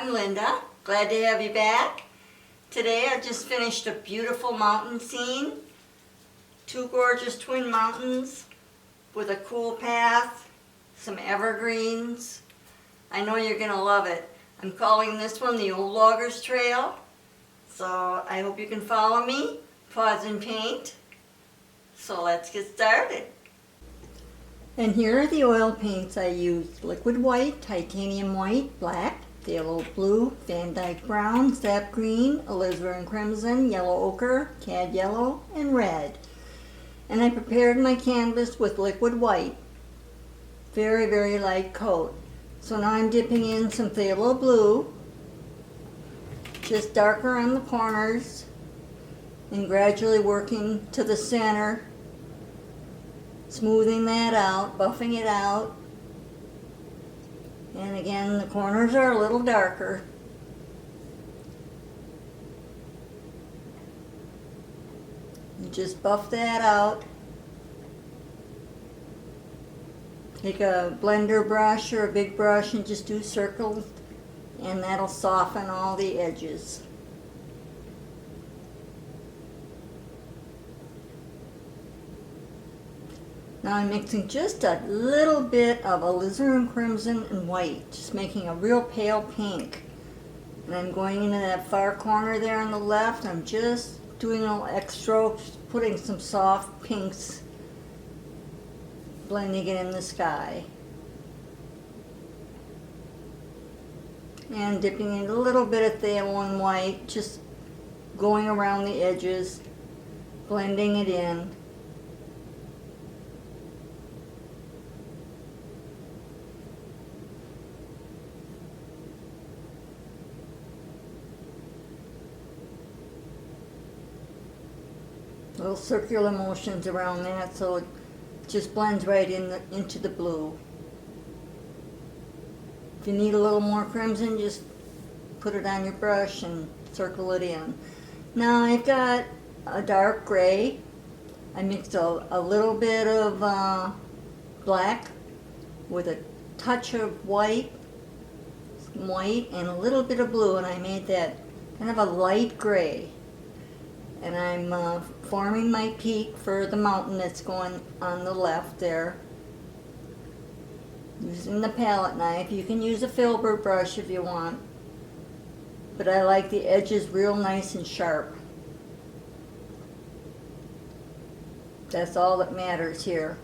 I'm Linda. Glad to have you back. Today I just finished a beautiful mountain scene. Two gorgeous twin mountains with a cool path, some evergreens. I know you're going to love it. I'm calling this one the Old Loggers Trail. So I hope you can follow me, pause and paint. So let's get started. And here are the oil paints I used. Liquid white, titanium white, black, phthalo blue, Van Dyke brown, sap green, alizarin crimson, yellow ochre, cad yellow, and red. And I prepared my canvas with liquid white. Very, very light coat. So now I'm dipping in some phthalo blue, just darker on the corners, and gradually working to the center, smoothing that out, buffing it out. And again, the corners are a little darker. You just buff that out. Take a blender brush or a big brush and just do circles, and that'll soften all the edges. Now I'm mixing just a little bit of alizarin crimson and white, just making a real pale pink. And I'm going into that far corner there on the left. I'm just doing a little X strokes, putting some soft pinks, blending it in the sky. And dipping in a little bit of phthalo and white, just going around the edges, blending it in. Little circular motions around that so it just blends right into the blue. If you need a little more crimson, just put it on your brush and circle it in. Now I've got a dark gray. I mixed a little bit of black with a touch of white, and a little bit of blue, and I made that kind of a light gray. And I'm forming my peak for the mountain that's going on the left there. Using the palette knife. You can use a filbert brush if you want, but I like the edges real nice and sharp. That's all that matters here,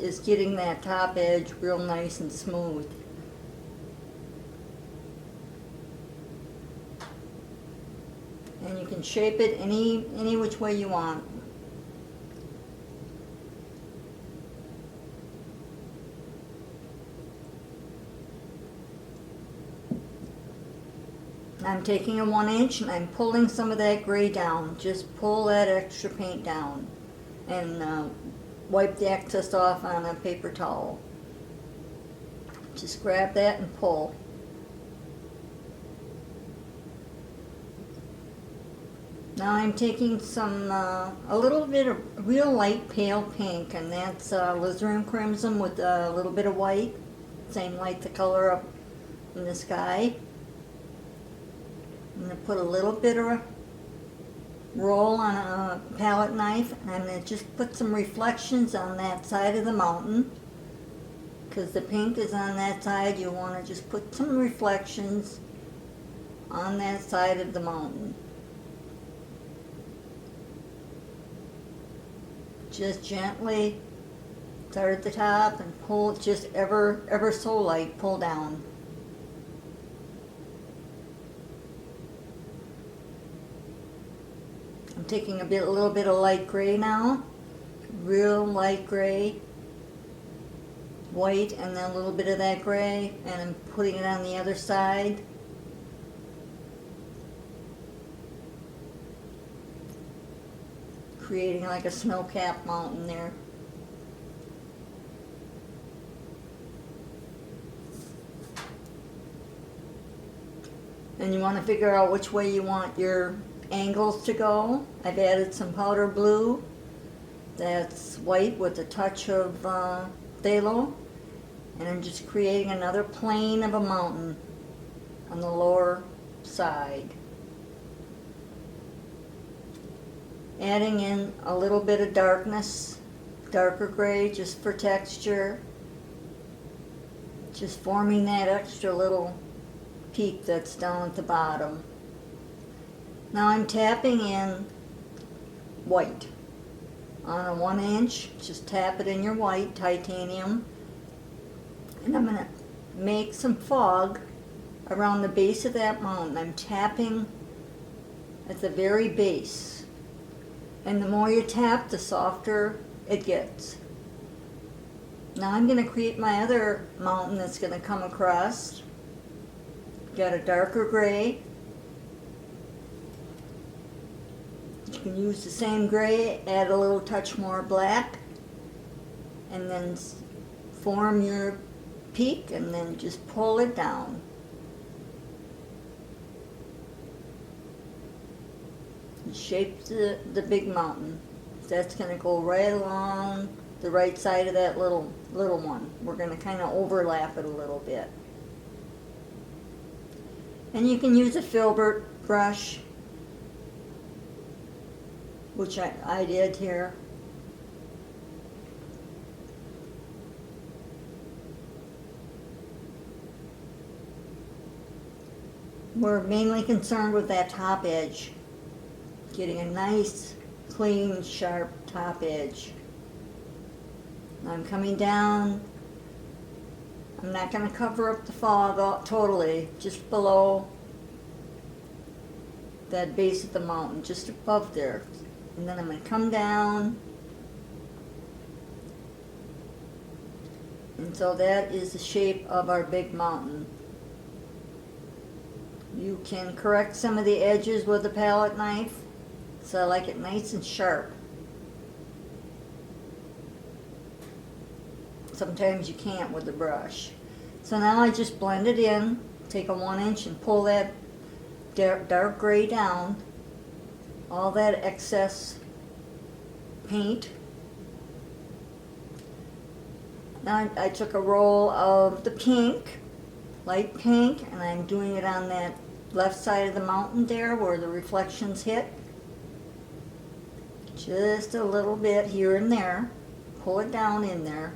is getting that top edge real nice and smooth. And you can shape it any which way you want. I'm taking a 1-inch and I'm pulling some of that gray down. Just pull that extra paint down and wipe the excess off on a paper towel. Just grab that and pull. Now I'm taking some, a little bit of real light pale pink, and that's alizarin crimson with a little bit of white. Same light the color up in the sky. I'm going to put a little bit of a roll on a palette knife, and I'm going to just put some reflections on that side of the mountain. Because the pink is on that side, you want to just put some reflections on that side of the mountain. Just gently start at the top and pull, just ever so light, pull down. I'm taking a little bit of light gray now, real light gray, white, and then a little bit of that gray, and I'm putting it on the other side. Creating like a snow-capped mountain there. And you want to figure out which way you want your angles to go. I've added some powder blue. That's white with a touch of phthalo. And I'm just creating another plane of a mountain on the lower side. Adding in a little bit of darkness, darker gray just for texture. Just forming that extra little peak that's down at the bottom. Now I'm tapping in white on a 1-inch. Just tap it in your white titanium. And I'm going to make some fog around the base of that mountain. I'm tapping at the very base. And the more you tap, the softer it gets. Now I'm going to create my other mountain that's going to come across. Got a darker gray. You can use the same gray, add a little touch more black, and then form your peak and then just pull it down. And shape the big mountain. That's going to go right along the right side of that little one. We're going to kind of overlap it a little bit. And you can use a filbert brush, which I did here. We're mainly concerned with that top edge, getting a nice, clean, sharp top edge. I'm coming down. I'm not going to cover up the fog totally, just below that base of the mountain, just above there. And then I'm going to come down. And so that is the shape of our big mountain. You can correct some of the edges with a palette knife, so I like it nice and sharp. Sometimes you can't with the brush. So now I just blend it in, take a 1-inch and pull that dark gray down, all that excess paint. Now I took a roll of the pink, light pink, and I'm doing it on that left side of the mountain there where the reflections hit. Just a little bit here and there. Pull it down in there.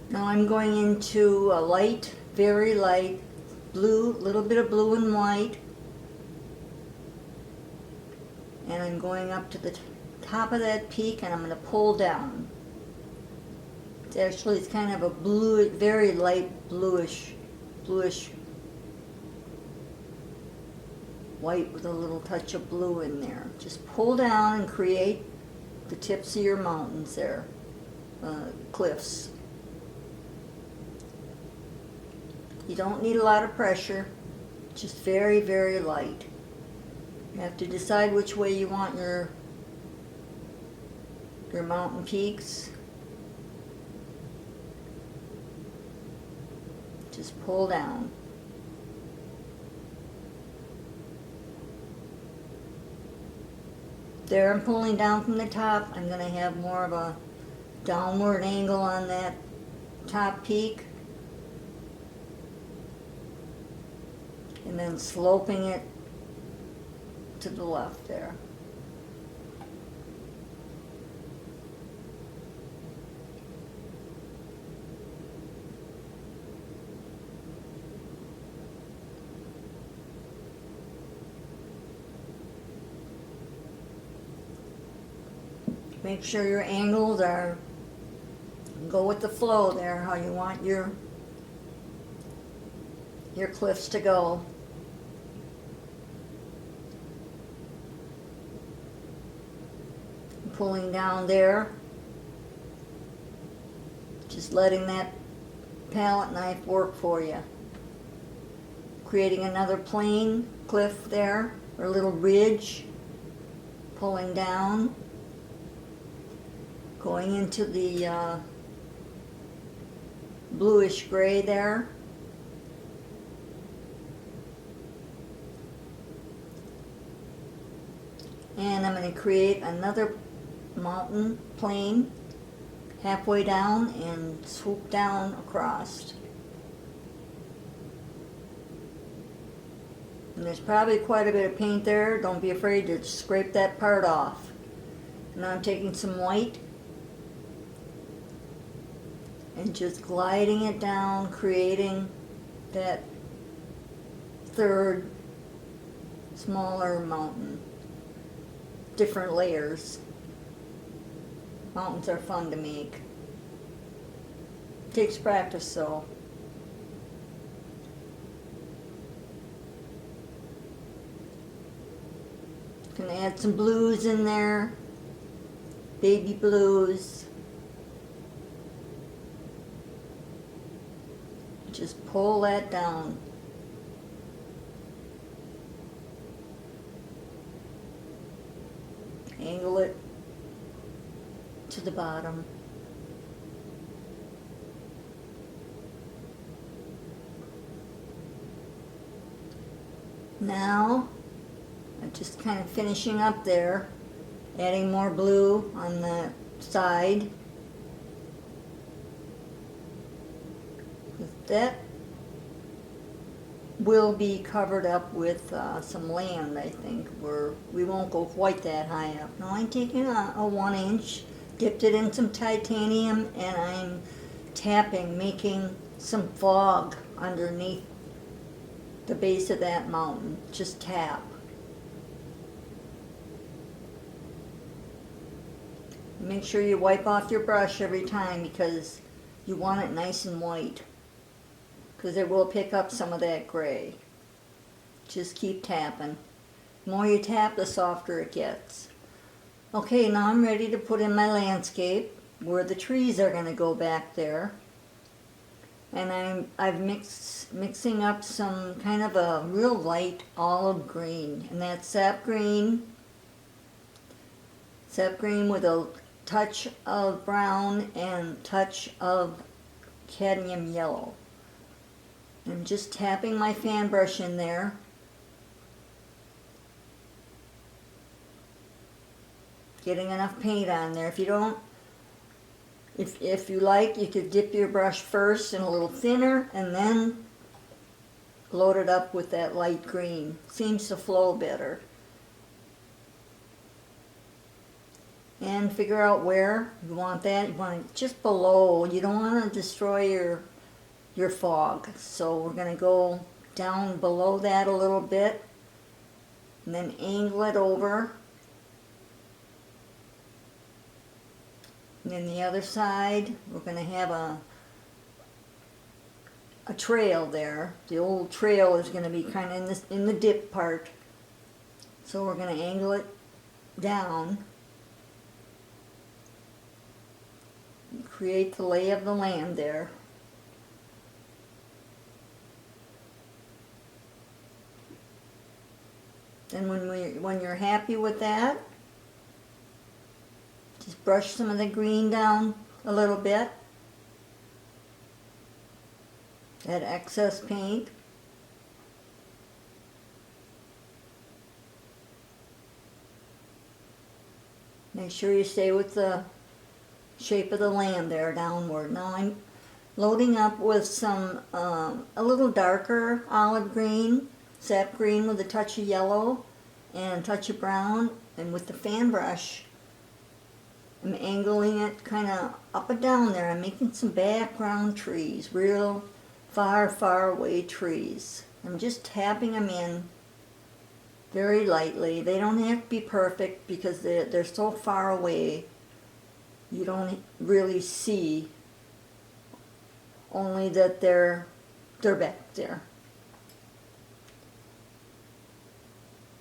Now I'm going into a light, very light blue, little bit of blue and white. And I'm going up to the top of that peak and I'm going to pull down. It's kind of a blue, very light bluish white with a little touch of blue in there. Just pull down and create the tips of your mountains there, cliffs. You don't need a lot of pressure, just very, very light. You have to decide which way you want your mountain peaks. Just pull down. There I'm pulling down from the top. I'm going to have more of a downward angle on that top peak. And then sloping it to the left there. Make sure your angles are, go with the flow there, how you want your cliffs to go. Pulling down there, just letting that palette knife work for you. Creating another plain cliff there, or a little ridge, pulling down, going into the bluish gray there. And I'm going to create another mountain plane halfway down and swoop down across. And there's probably quite a bit of paint there. Don't be afraid to scrape that part off. Now I'm taking some white and just gliding it down, creating that third smaller mountain. Different layers. Mountains are fun to make. Takes practice though. Gonna add some blues in there. Baby blues. Just pull that down. Angle it to the bottom. Now, I'm just kind of finishing up there, adding more blue on the side. That will be covered up with some land, I think, where we won't go quite that high up. Now I'm taking a 1-inch, dipped it in some titanium, and I'm tapping, making some fog underneath the base of that mountain. Just tap. Make sure you wipe off your brush every time because you want it nice and white, because it will pick up some of that gray. Just keep tapping. The more you tap, the softer it gets. Okay, now I'm ready to put in my landscape where the trees are going to go back there. And I'm mixing up some kind of a real light olive green, and that's sap green with a touch of brown and touch of cadmium yellow. I'm just tapping my fan brush in there. Getting enough paint on there. If you don't, if you like, you could dip your brush first in a little thinner and then load it up with that light green. Seems to flow better. And figure out where you want that. You want it just below. You don't want to destroy your fog. So we're going to go down below that a little bit and then angle it over. And then the other side, we're going to have a trail there. The old trail is going to be kind of in the dip part. So we're going to angle it down. Create the lay of the land there. Then when you're happy with that, just brush some of the green down a little bit. That excess paint. Make sure you stay with the shape of the land there downward. Now I'm loading up with some a little darker olive green, sap green with a touch of yellow and a touch of brown, and with the fan brush I'm angling it kind of up and down there. I'm making some background trees, real far away trees. I'm just tapping them in very lightly. They don't have to be perfect because they're so far away. You don't really see, only that they're back there.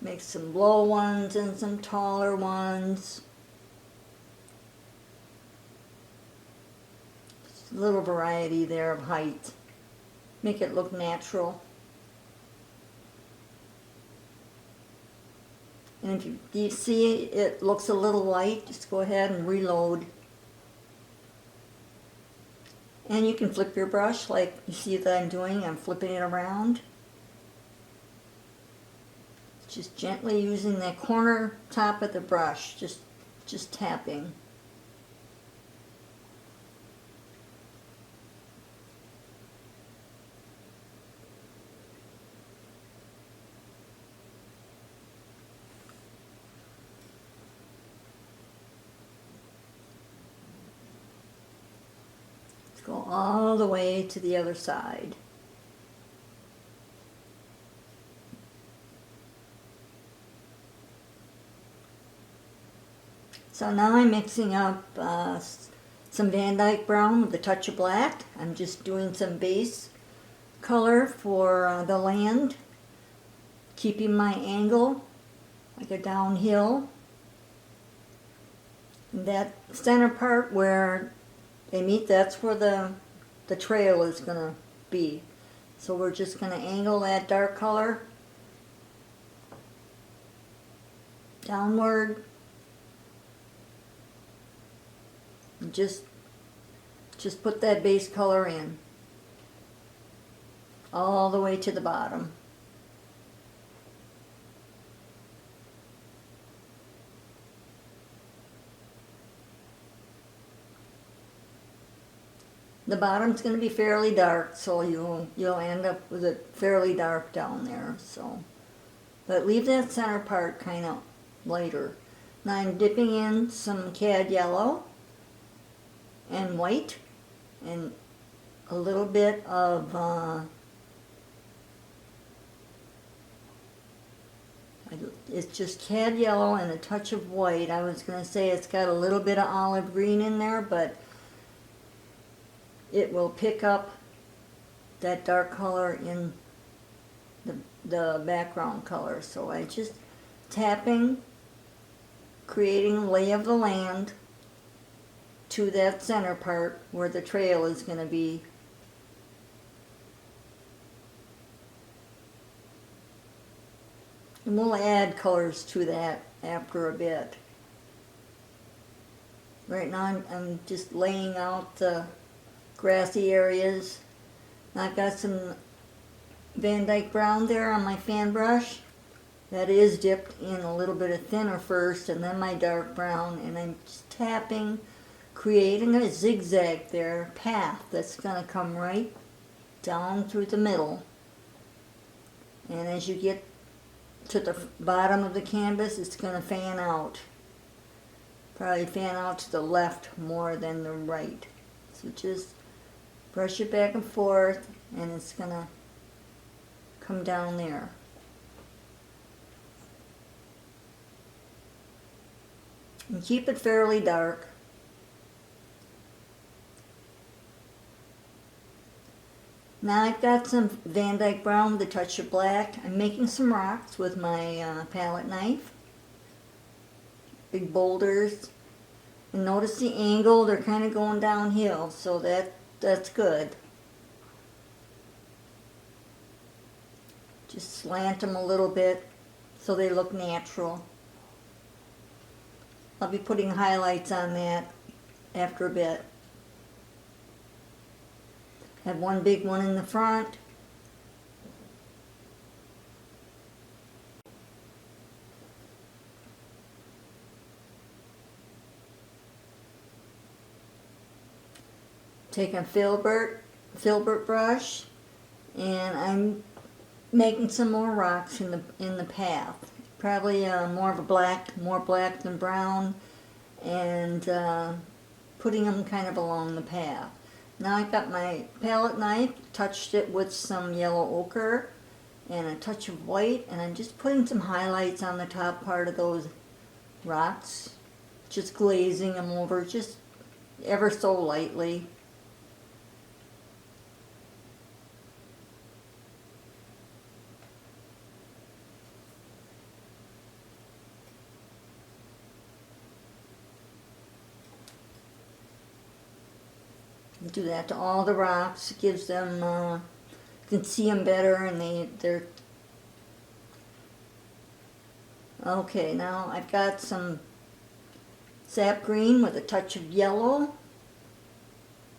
Make some low ones and some taller ones. Just a little variety there of height. Make it look natural. And if you see it looks a little light, just go ahead and reload. And you can flip your brush like you see that I'm doing. I'm flipping it around. Just gently using that corner top of the brush, just tapping. Let's go all the way to the other side. So now I'm mixing up some Van Dyke brown with a touch of black. I'm just doing some base color for the land, keeping my angle like a downhill. And that center part where they meet, that's where the trail is going to be. So we're just going to angle that dark color downward. And just put that base color in all the way to the bottom. The bottom's going to be fairly dark, so you'll end up with it fairly dark down there. So, but leave that center part kind of lighter. Now I'm dipping in some cad yellow and white and a little bit of it's just cad yellow and a touch of white. I was going to say it's got a little bit of olive green in there, but it will pick up that dark color in the background color. So I just tapping, creating lay of the land to that center part where the trail is going to be. And we'll add colors to that after a bit. Right now I'm just laying out the grassy areas. I've got some Van Dyke brown there on my fan brush. That is dipped in a little bit of thinner first and then my dark brown, and I'm just tapping, creating a zigzag there, path that's going to come right down through the middle. And as you get to the bottom of the canvas, it's going to fan out. Probably fan out to the left more than the right. So just brush it back and forth, and it's going to come down there. And keep it fairly dark. Now I've got some Van Dyke brown with a touch of black. I'm making some rocks with my palette knife. Big boulders. And notice the angle, they're kind of going downhill, so that's good. Just slant them a little bit so they look natural. I'll be putting highlights on that after a bit. Have one big one in the front. Take a filbert brush, and I'm making some more rocks in the path. Probably more black than brown, and putting them kind of along the path. Now I've got my palette knife, touched it with some yellow ochre and a touch of white, and I'm just putting some highlights on the top part of those rocks, just glazing them over just ever so lightly. Do that to all the rocks. It gives them, you can see them better, and they're okay. Now I've got some sap green with a touch of yellow,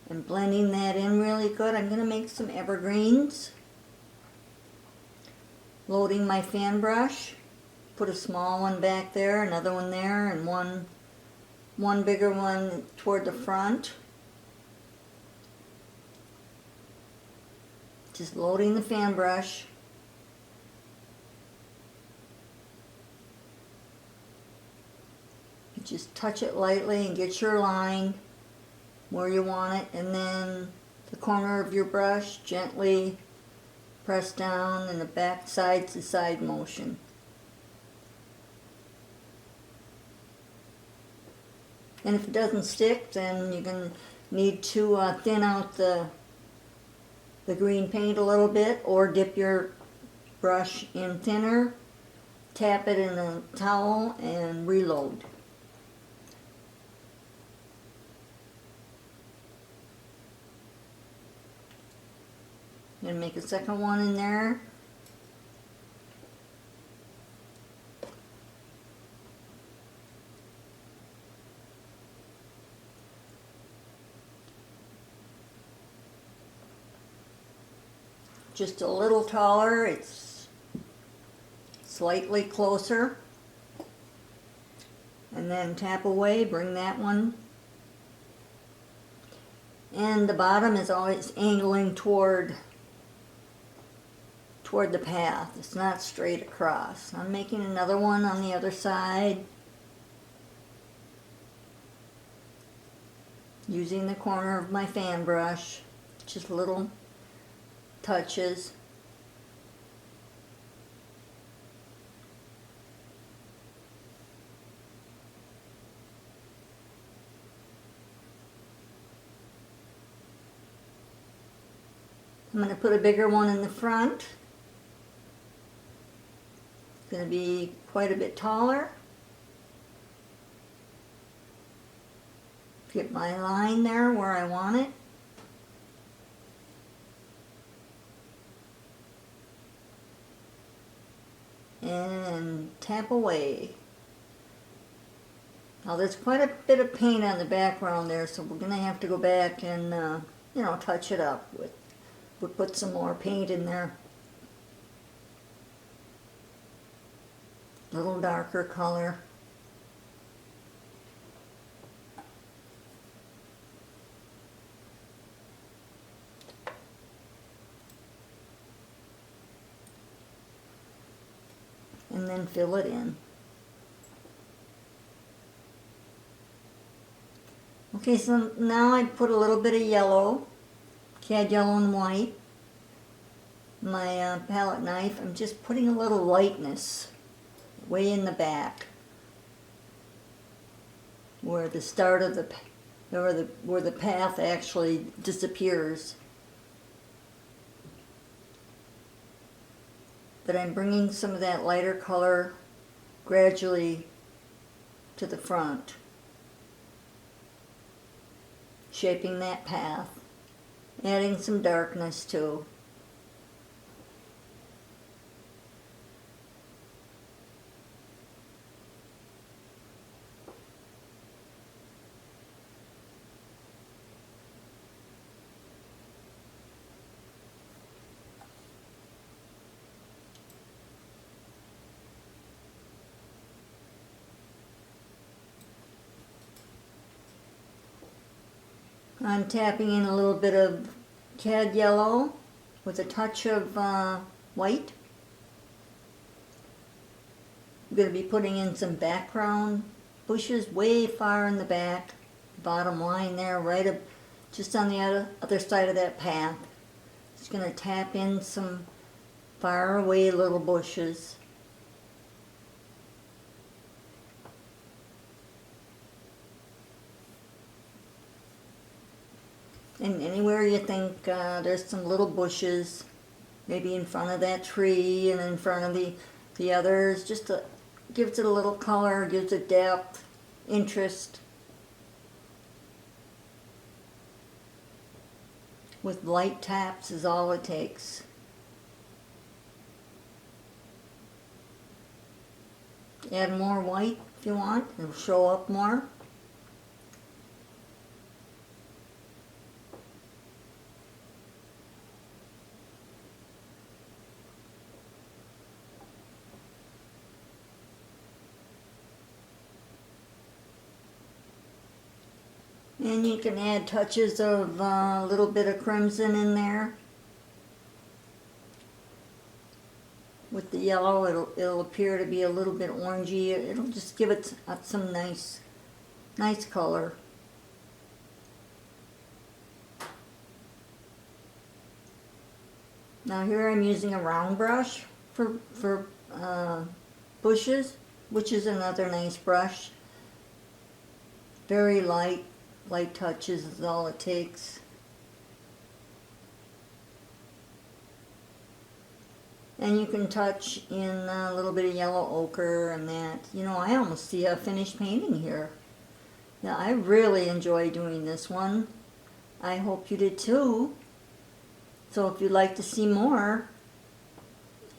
and blending that in really good. I'm going to make some evergreens. Loading my fan brush, put a small one back there, another one there, and one bigger one toward the front. Just loading the fan brush. Just touch it lightly and get your line where you want it, and then the corner of your brush gently press down in the back side to side motion. And if it doesn't stick, then you're going to need to thin out the green paint a little bit, or dip your brush in thinner, tap it in a towel, and reload. I'm going to make a second one in there. Just a little taller, it's slightly closer. And then tap away, bring that one. And the bottom is always angling toward the path. It's not straight across. I'm making another one on the other side, using the corner of my fan brush, just little touches. I'm going to put a bigger one in the front. It's going to be quite a bit taller. Get my line there where I want it. And tap away. Now there's quite a bit of paint on the background there, so we're going to have to go back and touch it up with. We'll put some more paint in there. A little darker color. And then fill it in. Okay, so now I put a little bit of yellow, cad yellow and white. My palette knife, I'm just putting a little lightness way in the back, where the start of where the path actually disappears. But I'm bringing some of that lighter color gradually to the front, shaping that path, adding some darkness too. I'm tapping in a little bit of cad yellow with a touch of white. I'm going to be putting in some background bushes way far in the back, bottom line there, right up just on the other side of that path. Just going to tap in some far away little bushes. And anywhere you think there's some little bushes, maybe in front of that tree and in front of the others, just gives it a little color, gives it depth, interest. With light taps is all it takes. Add more white if you want, it'll show up more. And you can add touches of a little bit of crimson in there. With the yellow, it'll appear to be a little bit orangey. It'll just give it some nice color. Now here I'm using a round brush for bushes, which is another nice brush. Very light touches is all it takes. And you can touch in a little bit of yellow ochre and that. You know, I almost see a finished painting here. Yeah, I really enjoy doing this one. I hope you did too. So if you'd like to see more,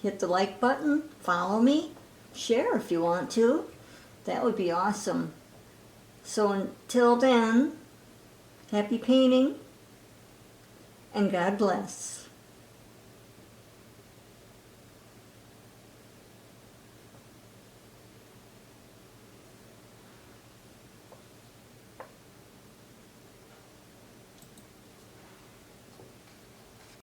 hit the like button, follow me, share if you want to. That would be awesome. So until then, happy painting, and God bless.